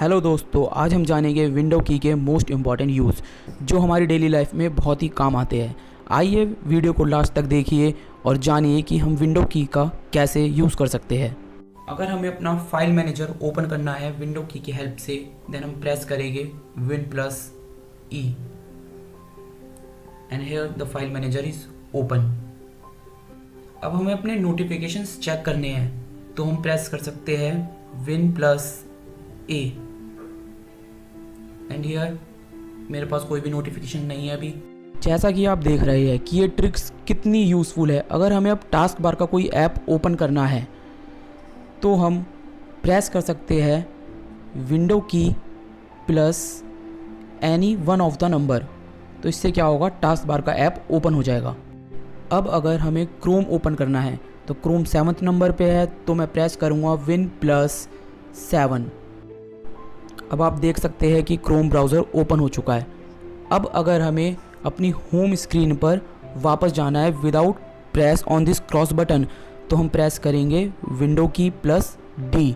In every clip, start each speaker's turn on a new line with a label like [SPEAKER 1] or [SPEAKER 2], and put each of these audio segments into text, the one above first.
[SPEAKER 1] Hello दोस्तों, आज हम जानेंगे विंडो की के मोस्ट इम्पॉर्टेंट यूज़ जो हमारी डेली लाइफ में बहुत ही काम आते हैं। आइए वीडियो को लास्ट तक देखिए और जानिए कि हम विंडो की का कैसे यूज़ कर सकते हैं। अगर हमें अपना फाइल मैनेजर ओपन करना है विंडो की हेल्प से, देन हम प्रेस करेंगे Win+E and here the file manager is open. अब हमें अपने नोटिफिकेशंस चेक करने हैं तो हम प्रेस कर सकते हैं Win+A एंड हियर मेरे पास कोई भी नोटिफिकेशन नहीं है अभी। जैसा कि आप देख रहे हैं कि ये ट्रिक्स कितनी यूज़फुल है। अगर हमें अब टास्क बार का कोई ऐप ओपन करना है तो हम प्रेस कर सकते हैं विंडो की plus any one of the number, तो इससे क्या होगा, टास्क बार का ऐप ओपन हो जाएगा। अब अगर हमें क्रोम ओपन करना है तो क्रोम 7th नंबर पे है, तो मैं प्रेस करूँगा Win+7। अब आप देख सकते हैं कि क्रोम ब्राउज़र ओपन हो चुका है। अब अगर हमें अपनी होम स्क्रीन पर वापस जाना है without press on this cross button, तो हम प्रेस करेंगे विंडो की +D।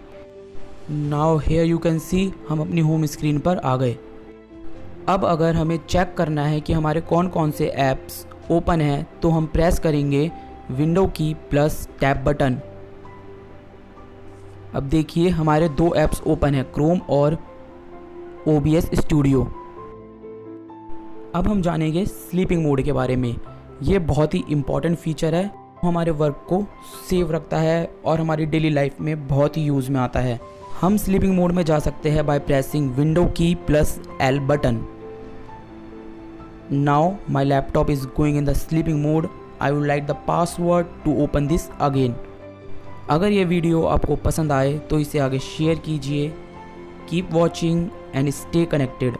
[SPEAKER 1] Now here you can see हम अपनी होम स्क्रीन पर आ गए। अब अगर हमें चेक करना है कि हमारे कौन कौन से ऐप्स ओपन हैं तो हम प्रेस करेंगे विंडो की +टैब बटन। अब देखिए हमारे दो ऐप्स ओपन हैं, क्रोम और OBS स्टूडियो। अब हम जानेंगे स्लीपिंग मोड के बारे में। ये बहुत ही इम्पॉर्टेंट फीचर है, हमारे वर्क को सेव रखता है और हमारी डेली लाइफ में बहुत ही यूज़ में आता है। हम स्लीपिंग मोड में जा सकते हैं बाय प्रेसिंग विंडो की +L button. Now my laptop is going in the sleeping mode. I would like the password to open this again. अगर ये वीडियो आपको पसंद आए तो इसे आगे शेयर कीजिए। Keep watching and stay connected.